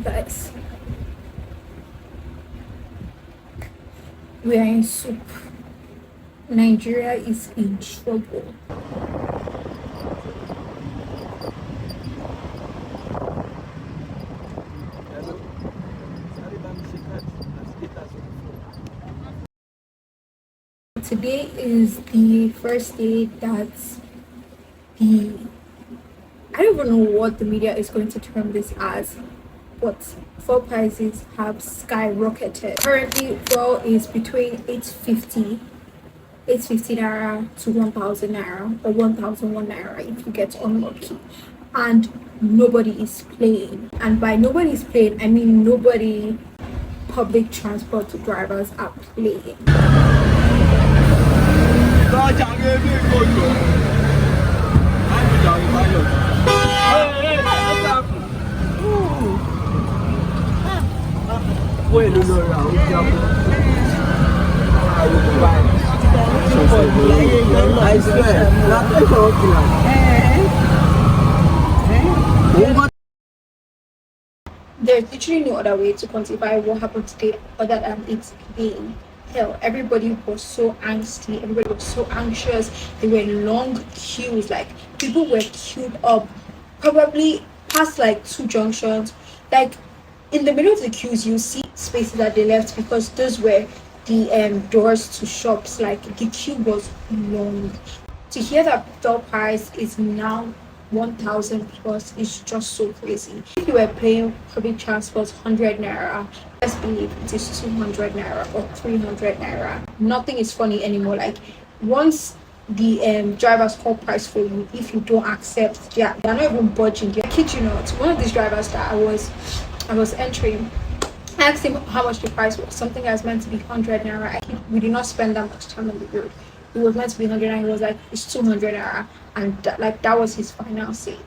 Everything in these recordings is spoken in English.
Guys, we are in soup. Nigeria is in trouble. Today is the first day that the I don't even know what the media is going to term this as, but fuel prices have skyrocketed. Currently, fuel is between 850 naira to 1,000 naira or 1,001 naira if you get unlucky, and nobody is playing. And by nobody is playing, I mean nobody. Public transport drivers are playing. I swear, there's literally no other way to quantify what happened today other than it being hell. Everybody was so angsty, everybody was so anxious. There were long queues, like people were queued up probably past like 2 junctions. Like in the middle of the queues you see spaces that they left because those were the doors to shops. Like the queue was long. To hear that the price is now 1,000 plus is just so crazy. If you were paying public transport 100 naira, let's believe it is 200 naira or 300 naira. Nothing is funny anymore. Like once the drivers call price for you, if you don't accept, they're not even budging. I kid you not. One of these drivers that I was entering, I asked him how much the price was. Something that was meant to be 100 naira. We did not spend that much time on the road. It was meant to be 100 naira. He was like, it's 200 naira, and that was his final say.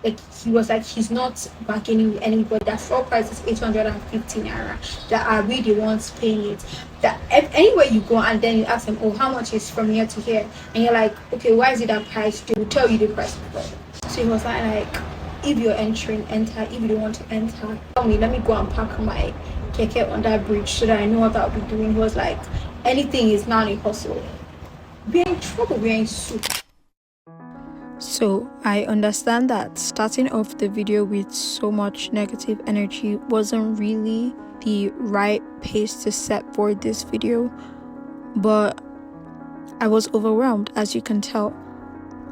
Like he was like, he's not bargaining with anybody. That floor price is 850 naira. That are we the ones paying it? That anywhere you go and then you ask them, oh, how much is from here to here? And you're like, okay, why is it that price? They will tell you the price before. So he was like, if you're entering, enter. If you don't want to enter, tell me. Let me go and park my keke on that bridge so that I know what I'll be doing. He was like, anything is now a hustle. We're in trouble. We're in soup. So I understand that starting off the video with so much negative energy wasn't really the right pace to set for this video, but I was overwhelmed, as you can tell.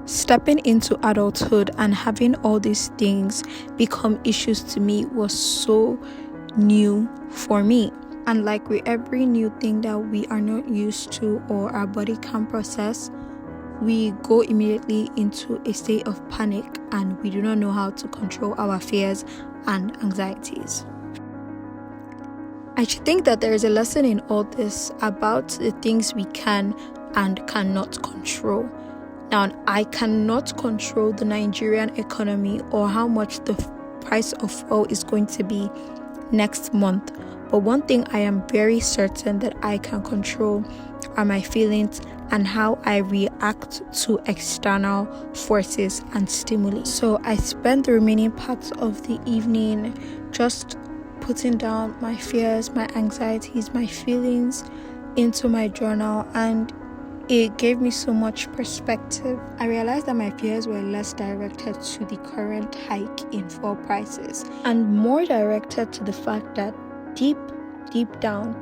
Stepping into adulthood and having all these things become issues to me was so new for me. And like with every new thing that we are not used to or our body can process, we go immediately into a state of panic and we do not know how to control our fears and anxieties. I think that there is a lesson in all this about the things we can and cannot control. Now, I cannot control the Nigerian economy or how much the price of oil is going to be next month. But one thing I am very certain that I can control are my feelings and how I react to external forces and stimuli. So I spent the remaining parts of the evening just putting down my fears, my anxieties, my feelings into my journal, and it gave me so much perspective. I realized that my fears were less directed to the current hike in fuel prices and more directed to the fact that deep down,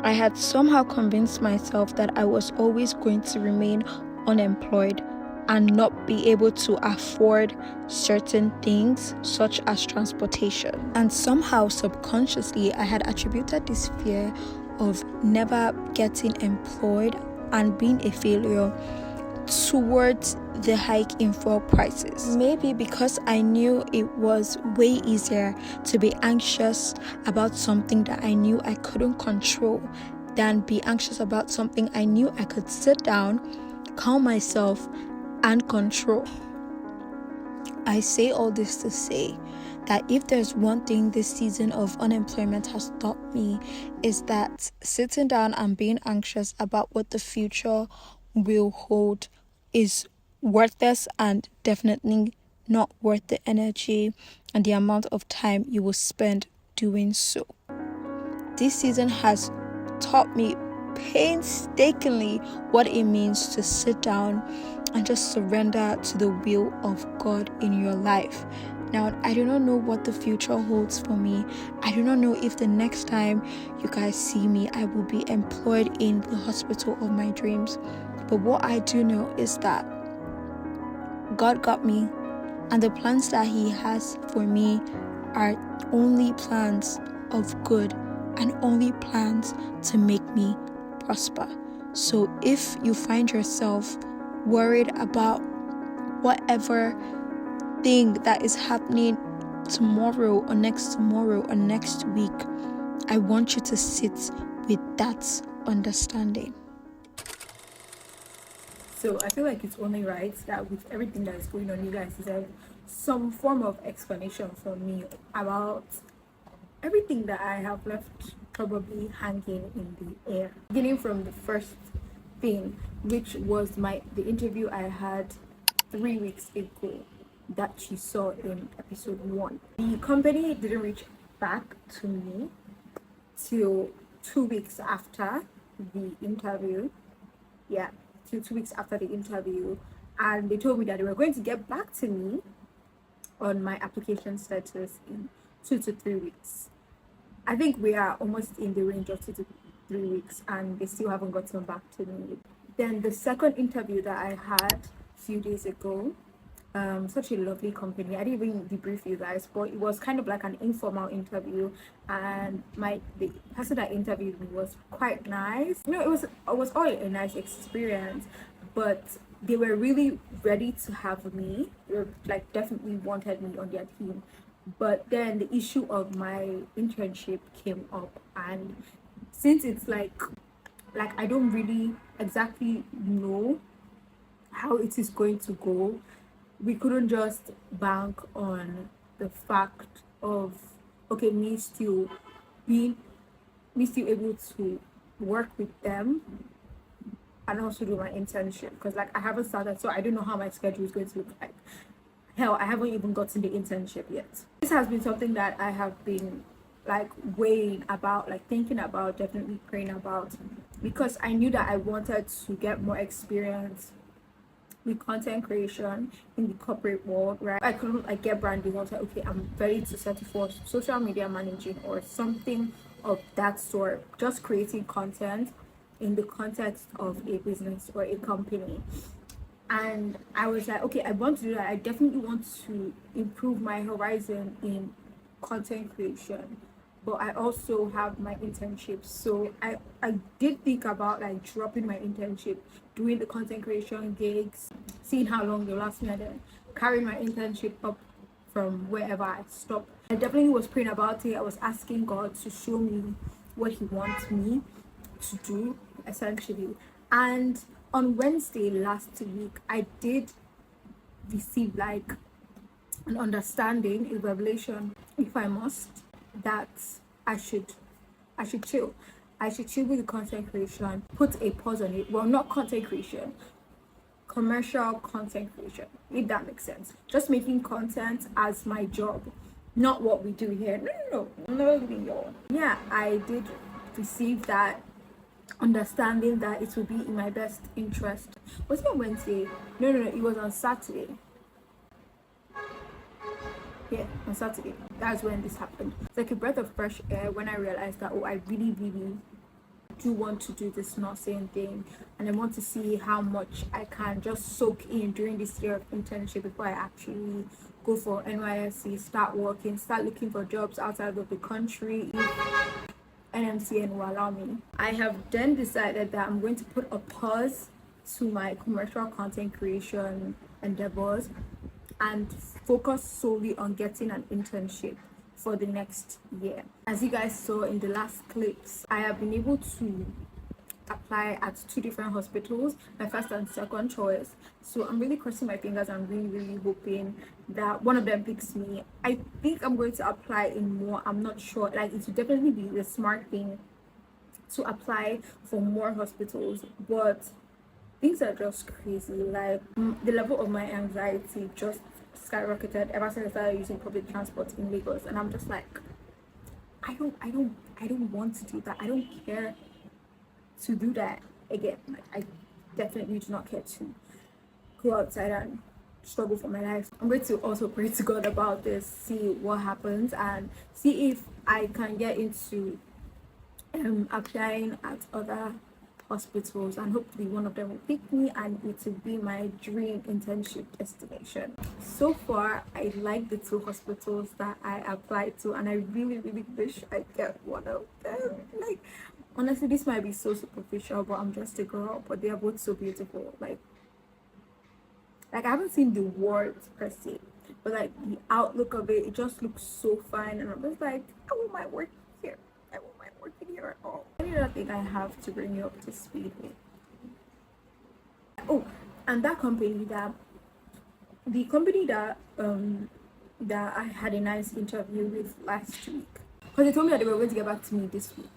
I had somehow convinced myself that I was always going to remain unemployed and not be able to afford certain things such as transportation. And somehow subconsciously, I had attributed this fear of never getting employed and being a failure towards the hike in fuel prices. Maybe because I knew it was way easier to be anxious about something that I knew I couldn't control than be anxious about something I knew I could sit down, calm myself, and control. I say all this to say that if there's one thing this season of unemployment has taught me, is that sitting down and being anxious about what the future will hold is worthless and definitely not worth the energy and the amount of time you will spend doing so. This season has taught me painstakingly what it means to sit down and just surrender to the will of God in your life. Now, I do not know what the future holds for me. I do not know if the next time you guys see me, I will be employed in the hospital of my dreams. But what I do know is that God got me, and the plans that He has for me are only plans of good and only plans to make me prosper. So if you find yourself worried about whatever thing that is happening tomorrow or next week, I want you to sit with that understanding. So I feel like it's only right that with everything that is going on, you guys deserve some form of explanation from me about everything that I have left probably hanging in the air. Beginning from the first thing, which was the interview I had 3 weeks ago that you saw in episode 1. The company didn't reach back to me till 2 weeks after the interview. Yeah, till 2 weeks after the interview, and they told me that they were going to get back to me on my application status in 2 to 3 weeks. I think we are almost in the range of 2 to 3 weeks, and they still haven't gotten back to me. Then the second interview that I had a few days ago, such a lovely company. I didn't even debrief you guys, but it was kind of like an informal interview, and the person that interviewed me was quite nice. It was all a nice experience, but they were really ready to have me. They were like definitely wanted me on their team. But then the issue of my internship came up, and since it's like I don't really exactly know how it is going to go, we couldn't just bank on the fact of me still able to work with them and also do my internship, because I haven't started, so I don't know how my schedule is going to look like. Hell, I haven't even gotten the internship yet. This has been something that I have been weighing about, thinking about, definitely praying about, because I knew that I wanted to get more experience with content creation in the corporate world, right? I couldn't get branding. I was like, okay, I'm ready to settle for social media managing or something of that sort, just creating content in the context of a business or a company. And I was like, okay, I want to do that. I definitely want to improve my horizon in content creation, but I also have my internship. So I did think about dropping my internship, doing the content creation gigs, seeing how long they last me, and then carrying my internship up from wherever I stopped. I definitely was praying about it. I was asking God to show me what He wants me to do, essentially. And on Wednesday last week, I did receive an understanding, a revelation, if I must, that I should chill. I should chill with the content creation, put a pause on it. Well, not content creation, commercial content creation, if that makes sense. Just making content as my job, not what we do here. No, I'm never leaving y'all. Yeah, I did receive that understanding that it would be in my best interest. Was it on Wednesday? No, it was on Saturday. Yeah, on Saturday. That's when this happened. It's like a breath of fresh air when I realized that, I really, really do want to do this nursing thing, and I want to see how much I can just soak in during this year of internship before I actually go for NYSC, start working, start looking for jobs outside of the country if NMCN will allow me. I have then decided that I'm going to put a pause to my commercial content creation endeavors and focus solely on getting an internship for the next year. As you guys saw in the last clips, I have been able to apply at 2 different hospitals, my first and second choice. So I'm really crossing my fingers. I'm really, really hoping that one of them picks me. I think I'm going to apply in more. I'm not sure. It would definitely be the smart thing to apply for more hospitals, but things are just crazy. The level of my anxiety just skyrocketed ever since I started using public transport in Lagos, and I'm just like, I don't want to do that. I don't care to do that again. Like, I definitely do not care to go outside and struggle for my life. I'm going to also pray to God about this, see what happens, and see if I can get into applying at other hospitals, and hopefully one of them will pick me and it will be my dream internship destination. So far, I like the two hospitals that I applied to, and I really wish I get one of them. Like, honestly, this might be so superficial, but I'm just a girl, but they are both so beautiful. Like I haven't seen the words per se, but like the outlook of it just looks so fine, and I'm just like, I want my work here. I want my work in here at all. Another thing I have to bring you up to speed with. Oh, and that company that the company that I had a nice interview with last week, because they told me that they were going to get back to me this week,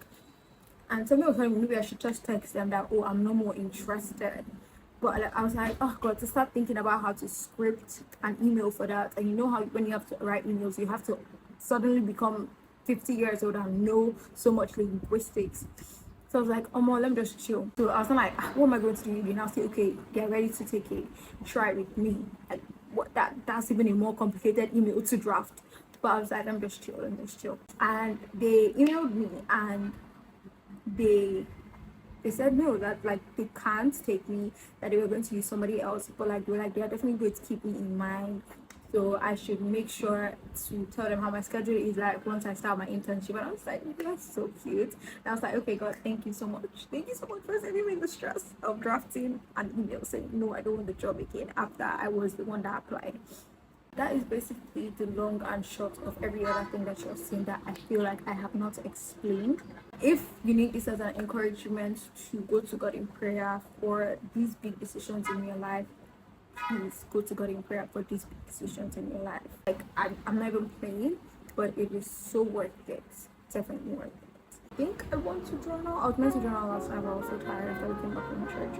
and somebody was telling me maybe I should just text them that, oh, I'm no more interested. But like, I was like, oh god, to start thinking about how to script an email for that. And you know how when you have to write emails, you have to suddenly become 50 years old and know so much linguistics. So I was like, oh, let me just chill. So I was like, what am I going to do? You now say, okay, get ready to take a try with me. Like, what that's even a more complicated email to draft. But I was like, let me just chill. And they emailed me, and they said no, that like they can't take me, that they were going to use somebody else, but like they are definitely going to keep me in mind. So I should make sure to tell them how my schedule is like once I start my internship. And I was like, that's so cute. And I was like, okay, God, thank you so much for saving me the stress of drafting an email saying no, I don't want the job again after I was the one that applied. That is basically the long and short of every other thing that you're seeing that I feel like I have not explained. If you need this as an encouragement to go to God in prayer for these big decisions in your life, please go to God in prayer for these big decisions in your life. Like, I'm not even playing, but it is so worth it. Definitely worth it. I think I want to journal. I was meant to journal last night, but I was so tired after we came back from church.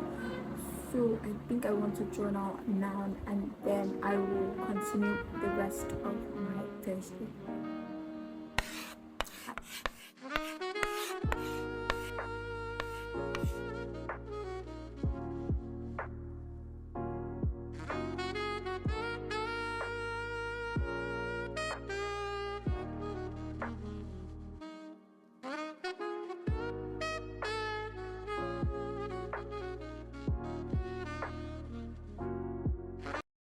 So I think I want to journal now, and then I will continue the rest of my Thursday.